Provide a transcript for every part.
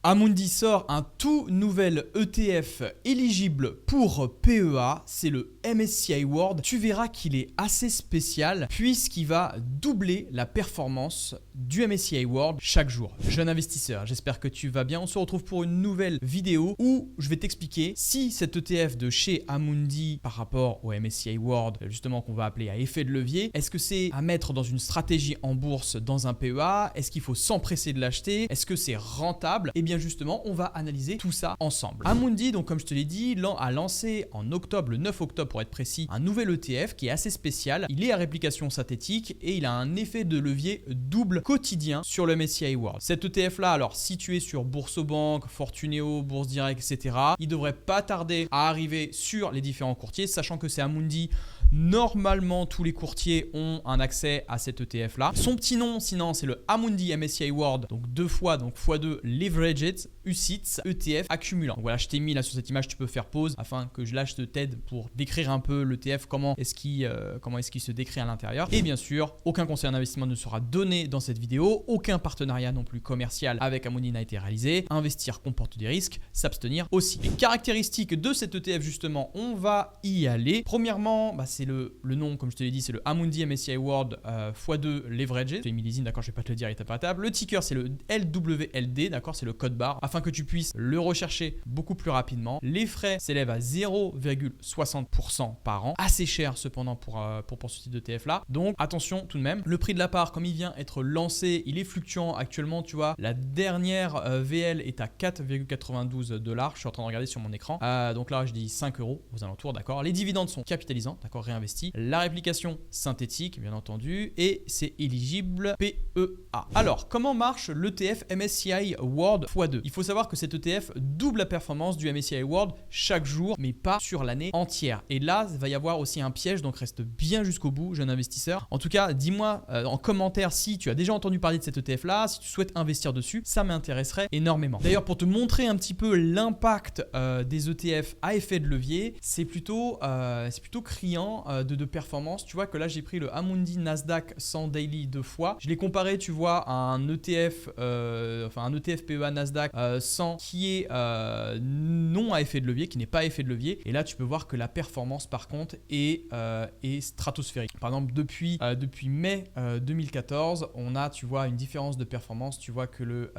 Amundi sort un tout nouvel ETF éligible pour PEA, c'est le MSCI World. Tu verras qu'il est assez spécial puisqu'il va doubler la performance du MSCI World chaque jour. Jeune investisseur, j'espère que tu vas bien. On se retrouve pour une nouvelle vidéo où je vais t'expliquer si cet ETF de chez Amundi par rapport au MSCI World, justement qu'on va appeler à effet de levier, est-ce que c'est à mettre dans une stratégie en bourse dans un PEA? Est-ce qu'il faut s'empresser de l'acheter? Est-ce que c'est rentable? Et bien justement, on va analyser tout ça ensemble. Amundi, donc comme je te l'ai dit, a lancé en octobre, le 9 octobre pour être précis, un nouvel ETF qui est assez spécial. Il est à réplication synthétique et il a un effet de levier double quotidien sur le MSCI World. Cet ETF là, alors situé sur Boursobank, Fortuneo, Bourse Direct, etc., il devrait pas tarder à arriver sur les différents courtiers, sachant que c'est Amundi. Normalement, tous les courtiers ont un accès à cet ETF là. Son petit nom, sinon, c'est le Amundi MSCI World, donc deux fois, donc x2 Leveraged UCITS ETF accumulant. Donc voilà, je t'ai mis là sur cette image, tu peux faire pause afin que je lâche de t'aide pour décrire un peu l'ETF, comment est-ce qu'il se décrit à l'intérieur. Et bien sûr, aucun conseil en investissement ne sera donné dans cette vidéo, aucun partenariat non plus commercial avec Amundi n'a été réalisé. Investir comporte des risques, s'abstenir aussi. Les caractéristiques de cet ETF justement, on va y aller. Premièrement, c'est le nom, comme je te l'ai dit, c'est le Amundi MSCI World x2 Leveraged. J'ai mis les d'accord, je vais pas te le dire, il est pas à table. Le ticker, c'est le LWLD, d'accord, c'est le code barre, afin que tu puisses le rechercher beaucoup plus rapidement. Les frais s'élèvent à 0,60% par an, assez cher cependant pour ce type d'ETF là. Donc attention tout de même. Le prix de la part, comme il vient être lancé, il est fluctuant actuellement, tu vois. La dernière VL est à 4,92 $. Je suis en train de regarder sur mon écran. Donc là, je dis 5 € aux alentours, d'accord. Les dividendes sont capitalisants, d'accord, réinvestis. La réplication synthétique, bien entendu, et c'est éligible PEA. Alors, comment marche l'ETF MSCI World x2? Il faut savoir que cet ETF double la performance du MSCI World chaque jour, mais pas sur l'année entière. Et là, il va y avoir aussi un piège, donc reste bien jusqu'au bout, jeune investisseur. En tout cas, dis-moi en commentaire si tu as déjà entendu parler de cet ETF-là, si tu souhaites investir dessus, ça m'intéresserait énormément. D'ailleurs, pour te montrer un petit peu l'impact des ETF à effet de levier, c'est plutôt criant de performance. Tu vois que là, j'ai pris le Amundi Nasdaq 100 Daily deux fois. Je l'ai comparé, tu vois, à un ETF, un ETF PEA Nasdaq 100 qui est non à effet de levier, qui n'est pas à effet de levier. Et là, tu peux voir que la performance, par contre, est stratosphérique. Par exemple, depuis mai 2014, on a, tu vois, une différence de performance. Tu vois que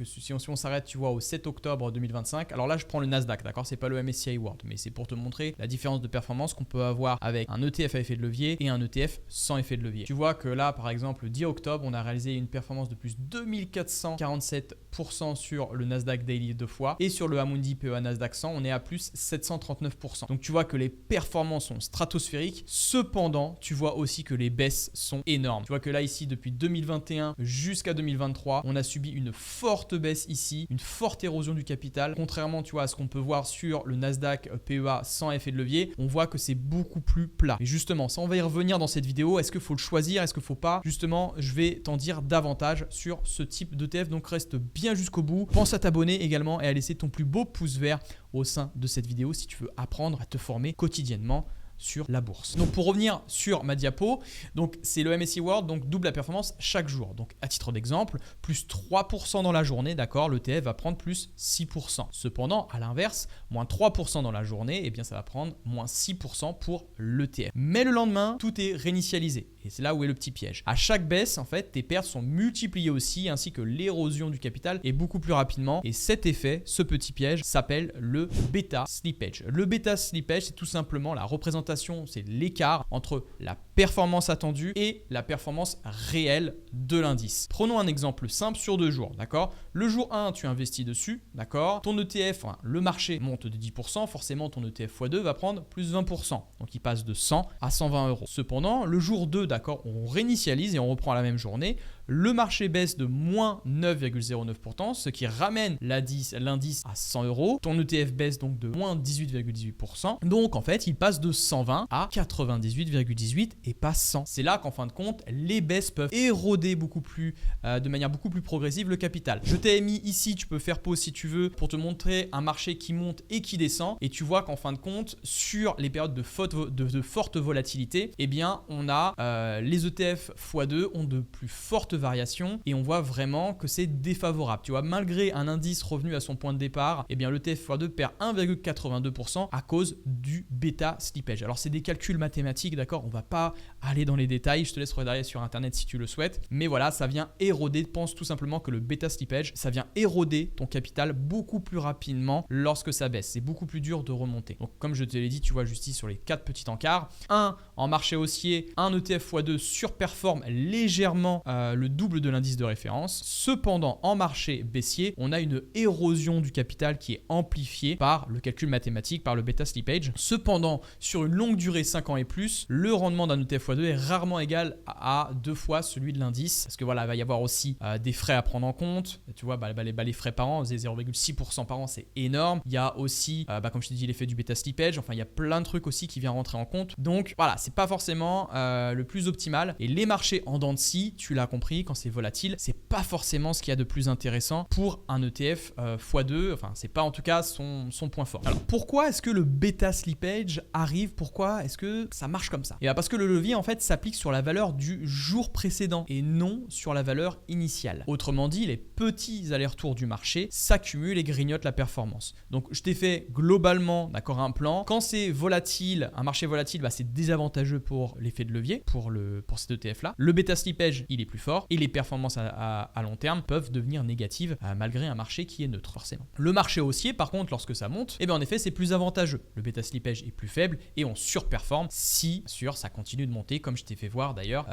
si on s'arrête, tu vois, au 7 octobre 2025. Alors là, je prends le Nasdaq, d'accord, c'est pas le MSCI World, mais c'est pour te montrer la différence de performance qu'on peut avoir avec un ETF à effet de levier et un ETF sans effet de levier. Tu vois que là, par exemple, le 10 octobre, on a réalisé une performance de plus 2447% sur le Nasdaq Daily deux fois, et sur le Amundi PEA Nasdaq 100, on est à plus 739%. Donc tu vois que les performances sont stratosphériques. Cependant, tu vois aussi que les baisses sont énormes. Tu vois que là, ici, depuis 2021 jusqu'à 2023, on a subi une forte baisse ici, une forte érosion du capital. Contrairement, tu vois, à ce qu'on peut voir sur le Nasdaq PEA sans effet de levier, on voit que c'est beaucoup plus plat. Et justement, ça, on va y revenir dans cette vidéo. Est-ce qu'il faut le choisir? Est-ce qu'il ne faut pas? Justement, je vais t'en dire davantage sur ce type d'ETF. Donc reste bien jusqu'au bout. Pense à t'abonner également et à laisser ton plus beau pouce vert au sein de cette vidéo si tu veux apprendre à te former quotidiennement sur la bourse. Donc pour revenir sur ma diapo, donc c'est le MSCI World, donc double la performance chaque jour. Donc à titre d'exemple, plus 3% dans la journée, d'accord, l'ETF va prendre plus 6%. Cependant, à l'inverse, moins 3% dans la journée, eh bien ça va prendre moins 6% pour l'ETF. Mais le lendemain, tout est réinitialisé. Et c'est là où est le petit piège. À chaque baisse, en fait, tes pertes sont multipliées aussi, ainsi que l'érosion du capital et beaucoup plus rapidement. Et cet effet, ce petit piège, s'appelle le bêta slippage. Le bêta slippage, c'est tout simplement la représentation, c'est l'écart entre la performance attendue et la performance réelle de l'indice. Prenons un exemple simple sur 2 jours, d'accord? Le jour 1, tu investis dessus, d'accord? Ton ETF, le marché monte de 10%, forcément ton ETF x2 va prendre plus 20%. Donc il passe de 100 à 120 €. Cependant, le jour 2, d'accord, on réinitialise et on reprend la même journée. Le marché baisse de moins 9,09%, ce qui ramène l'indice à 100 €. Ton ETF baisse donc de moins 18,18%. Donc en fait, il passe de 120 à 98,18 et pas 100. C'est là qu'en fin de compte, les baisses peuvent éroder de manière beaucoup plus progressive le capital. Je t'ai mis ici, tu peux faire pause si tu veux pour te montrer un marché qui monte et qui descend et tu vois qu'en fin de compte, sur les périodes de forte volatilité, eh bien, on a les ETF x2 ont de plus fortes variations et on voit vraiment que c'est défavorable. Tu vois, malgré un indice revenu à son point de départ, eh bien, l'ETF x2 perd 1,82% à cause du bêta slippage. Alors, c'est des calculs mathématiques, d'accord? On va pas aller dans les détails, je te laisse regarder sur internet si tu le souhaites, mais voilà, ça vient éroder, pense tout simplement que le bêta slippage, ça vient éroder ton capital beaucoup plus rapidement lorsque ça baisse. C'est beaucoup plus dur de remonter. Donc comme je te l'ai dit, tu vois juste ici sur les 4 petits encarts, en marché haussier, un ETF x2 surperforme légèrement le double de l'indice de référence. Cependant, en marché baissier, on a une érosion du capital qui est amplifiée par le calcul mathématique, par le bêta slippage. Cependant, sur une longue durée, 5 ans et plus, le rendement d'un ETF x2 est rarement égal à 2 fois celui de l'indice. Parce que voilà, il va y avoir aussi des frais à prendre en compte. Tu vois, les frais par an, 0,6% par an, c'est énorme. Il y a aussi, comme je t'ai dit, l'effet du bêta slippage. Enfin, il y a plein de trucs aussi qui viennent rentrer en compte. Donc voilà, c'est pas forcément le plus optimal. Et les marchés en dents de scie, tu l'as compris, quand c'est volatile, c'est pas forcément ce qu'il y a de plus intéressant pour un ETF x2. Enfin, c'est pas en tout cas son point fort. Alors, pourquoi est-ce que le bêta slippage arrive? Pourquoi est-ce que ça marche comme ça? Et parce que le levier en fait s'applique sur la valeur du jour précédent et non sur la valeur initiale. Autrement dit, les petits allers-retours du marché s'accumulent et grignotent la performance. Donc, je t'ai fait globalement, d'accord, un plan. Quand c'est volatile, un marché volatile, c'est désavantageux pour l'effet de levier, pour cet ETF-là. Le bêta slippage, il est plus fort et les performances à long terme peuvent devenir négatives malgré un marché qui est neutre forcément. Le marché haussier, par contre, lorsque ça monte, en effet, c'est plus avantageux. Le bêta slippage est plus faible et on surperforme si, ça continue de monter, comme je t'ai fait voir d'ailleurs,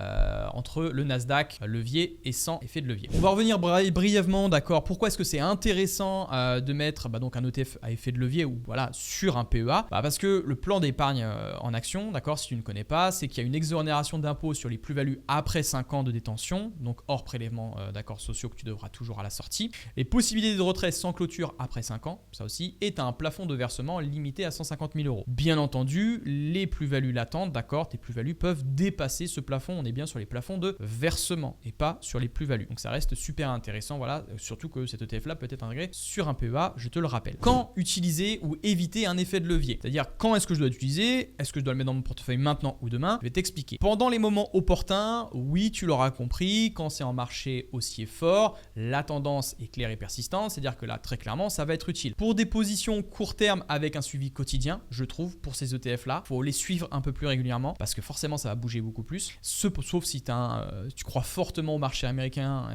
entre le Nasdaq, levier et sans effet de levier. On va revenir brièvement, d'accord, pourquoi est-ce que c'est intéressant de mettre donc un ETF à effet de levier ou voilà sur un PEA? Parce que le plan d'épargne en action, d'accord, si tu ne connais pas, c'est qu'il y a une exonération d'impôt sur les plus-values après 5 ans de détention, donc hors prélèvements d'accord, sociaux que tu devras toujours à la sortie. Les possibilités de retrait sans clôture après 5 ans, ça aussi, est un plafond de versement limité à 150 000 euros. Bien entendu, les plus-values latentes, d'accord, tes plus-values peuvent dépasser ce plafond. On est bien sur les plafonds de versement et pas sur les plus-values. Donc ça reste super intéressant, voilà, surtout que cet ETF-là peut être intégré sur un PEA, je te le rappelle. Quand utiliser ou éviter un effet de levier? C'est-à-dire quand est-ce que je dois l'utiliser? Est-ce que je dois le mettre dans mon portefeuille maintenant ou demain? Je vais t'expliquer. Pendant les moments opportuns, oui, tu l'auras compris, quand c'est en marché haussier fort, la tendance est claire et persistante, c'est-à-dire que là, très clairement, ça va être utile. Pour des positions court terme avec un suivi quotidien, je trouve, pour ces ETF-là, il faut les suivre un peu plus régulièrement parce que forcément, ça va bouger beaucoup plus. Sauf si tu crois fortement au marché américain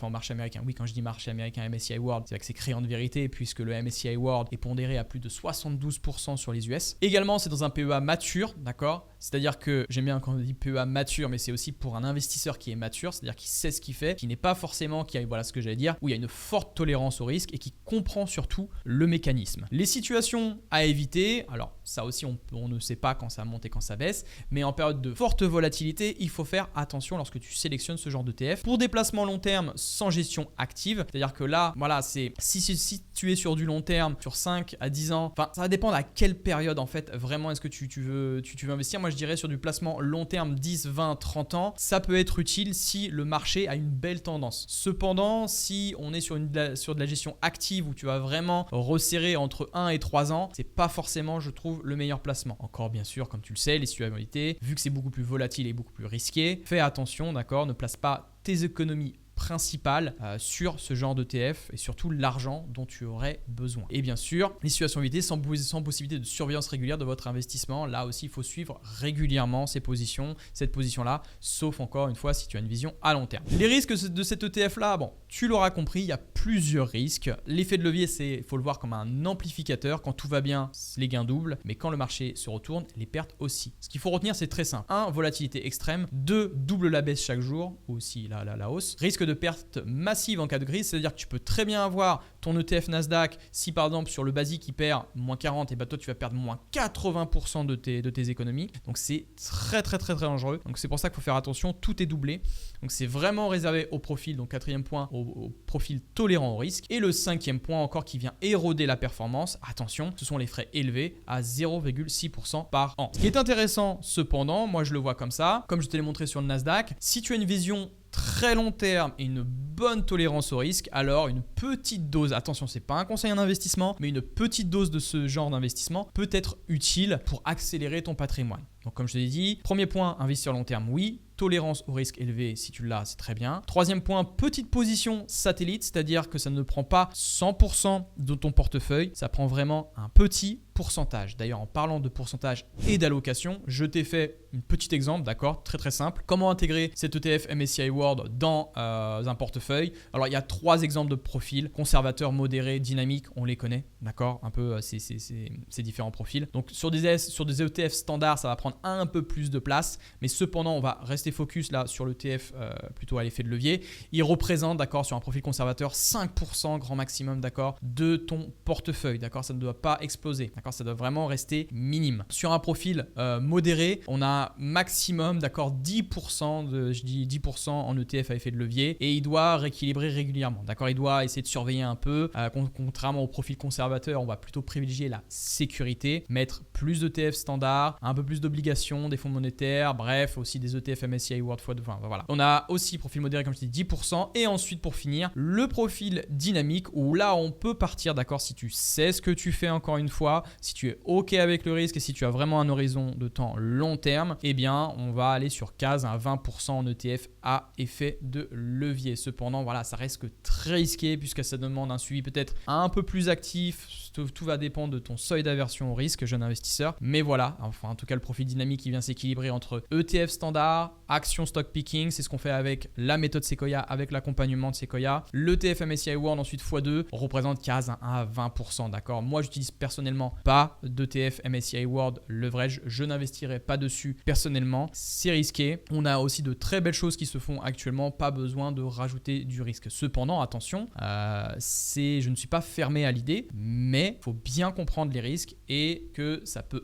au marché américain. Oui, quand je dis marché américain, MSCI World, c'est que c'est créant de vérité puisque le MSCI World est pondéré à plus de 72% sur les US. Également, c'est dans un PEA mature, d'accord? C'est-à-dire que j'aime bien quand on dit PEA mature, mais c'est aussi pour un investisseur qui est mature, c'est-à-dire qui sait ce qu'il fait, qui n'est pas forcément, voilà ce que j'allais dire, où il y a une forte tolérance au risque et qui comprend surtout le mécanisme. Les situations à éviter, alors ça aussi on ne sait pas quand ça monte et quand ça baisse, mais en période de forte volatilité, il faut faire attention lorsque tu sélectionnes ce genre d'ETF. Pour des placements long terme sans gestion active, c'est-à-dire que là, voilà, c'est si tu es sur du long terme, sur 5 à 10 ans, enfin ça va dépendre à quelle période en fait vraiment est-ce que tu veux investir. Moi je dirais sur du placement long terme 10, 20, 30 ans, ça peut être utile si le marché a une belle tendance. Cependant, si on est sur de la gestion active où tu vas vraiment resserrer entre 1 et 3 ans, c'est pas forcément, je trouve, le meilleur placement. Encore bien sûr, comme tu le sais, les situabilités, vu que c'est beaucoup plus volatile et beaucoup plus risqué, fais attention, d'accord, ne place pas tes économies principale sur ce genre d'ETF et surtout l'argent dont tu aurais besoin. Et bien sûr, les situations évitées sans possibilité de surveillance régulière de votre investissement. Là aussi, il faut suivre régulièrement cette position-là, sauf encore une fois si tu as une vision à long terme. Les risques de cet ETF-là, bon, tu l'auras compris, il y a plusieurs risques. L'effet de levier, il faut le voir comme un amplificateur. Quand tout va bien, les gains doublent, mais quand le marché se retourne, les pertes aussi. Ce qu'il faut retenir, c'est très simple. 1, volatilité extrême. 2, double la baisse chaque jour, ou aussi la hausse. Risque de perte massive en cas de crise, c'est-à-dire que tu peux très bien avoir ton ETF Nasdaq, si par exemple sur le basique il perd moins 40, et bah toi tu vas perdre moins 80% de tes économies. Donc c'est très dangereux. Donc c'est pour ça qu'il faut faire attention, tout est doublé. Donc c'est vraiment réservé au profil, donc quatrième point, au profil tolérant au risque. Et le cinquième point encore qui vient éroder la performance, attention, ce sont les frais élevés à 0,6% par an. Ce qui est intéressant cependant, moi je le vois comme ça, comme je te l'ai montré sur le Nasdaq, si tu as une vision très long terme et une bonne tolérance au risque, alors une petite dose, attention, c'est pas un conseil en investissement, mais une petite dose de ce genre d'investissement peut être utile pour accélérer ton patrimoine. Donc comme je te l'ai dit, premier point, investir long terme, oui. Tolérance au risque élevé, si tu l'as, c'est très bien. Troisième point, petite position satellite, c'est-à-dire que ça ne prend pas 100% de ton portefeuille, ça prend vraiment un petit pourcentage. D'ailleurs, en parlant de pourcentage et d'allocation, je t'ai fait un petit exemple, d'accord, très simple. Comment intégrer cet ETF MSCI World dans un portefeuille? Alors, il y a 3 exemples de profils, conservateur, modéré, dynamique, on les connaît, d'accord, un peu ces différents profils. Donc, sur des ETF standards, ça va prendre un peu plus de place, mais cependant, on va rester focus là sur l'ETF plutôt à l'effet de levier. Il représente, d'accord, sur un profil conservateur, 5% grand maximum, d'accord, de ton portefeuille, d'accord, ça ne doit pas exploser, d'accord, ça doit vraiment rester minime. Sur un profil modéré, on a maximum, d'accord, 10%, je dis 10% en ETF à effet de levier, et il doit rééquilibrer régulièrement, d'accord, il doit essayer de surveiller un peu, contrairement au profil conservateur, on va plutôt privilégier la sécurité, mettre plus d'ETF standard, un peu plus d'obligations, des fonds monétaires, bref, aussi des ETF MSCI World x2, enfin, voilà. On a aussi profil modéré, comme je t'ai dit, 10%, et ensuite pour finir, le profil dynamique, où là on peut partir, d'accord, si tu sais ce que tu fais, encore une fois, si tu es OK avec le risque et si tu as vraiment un horizon de temps long terme, eh bien on va aller sur 15 à 20% en ETF à effet de levier. Cependant, voilà, ça reste que très risqué puisque ça demande un suivi peut-être un peu plus actif. Tout va dépendre de ton seuil d'aversion au risque, jeune investisseur. Mais voilà, enfin en tout cas le profil dynamique qui vient s'équilibrer entre ETF standard, action stock picking, c'est ce qu'on fait avec la méthode Sequoia, avec l'accompagnement de Sequoia. L'ETF MSCI World ensuite x2 représente 15 à 20%, d'accord. Moi j'utilise personnellement pas d'ETF MSCI World leverage, je n'investirai pas dessus personnellement, c'est risqué. On a aussi de très belles choses qui se font actuellement, pas besoin de rajouter du risque. Cependant, attention, je ne suis pas fermé à l'idée, mais il faut bien comprendre les risques et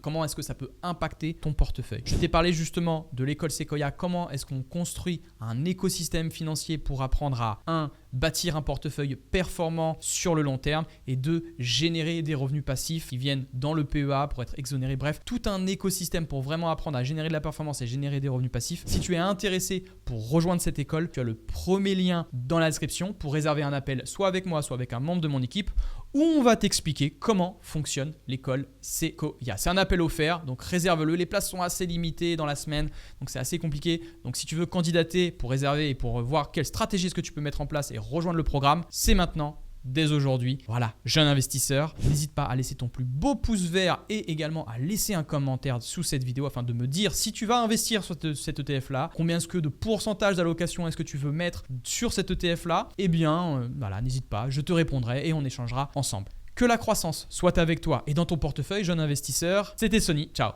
comment est-ce que ça peut impacter ton portefeuille. Je t'ai parlé justement de l'école Sequoia, comment est-ce qu'on construit un écosystème financier pour apprendre à bâtir un portefeuille performant sur le long terme et 2, générer des revenus passifs qui viennent dans le PEA pour être exonérés. Bref, tout un écosystème pour vraiment apprendre à générer de la performance et générer des revenus passifs. Si tu es intéressé pour rejoindre cette école, tu as le premier lien dans la description pour réserver un appel soit avec moi, soit avec un membre de mon équipe où on va t'expliquer comment fonctionne l'école Sequoia. C'est un appel offert, donc réserve-le. Les places sont assez limitées dans la semaine, donc c'est assez compliqué. Donc si tu veux candidater pour réserver et pour voir quelle stratégie est-ce que tu peux mettre en place et rejoindre le programme, c'est maintenant. Dès aujourd'hui. Voilà, jeune investisseur, n'hésite pas à laisser ton plus beau pouce vert et également à laisser un commentaire sous cette vidéo afin de me dire si tu vas investir sur cet ETF là, combien est-ce que de pourcentage d'allocation est-ce que tu veux mettre sur cet ETF là. Eh bien, voilà, n'hésite pas, je te répondrai et on échangera ensemble. Que la croissance soit avec toi et dans ton portefeuille, jeune investisseur. C'était Sony, ciao.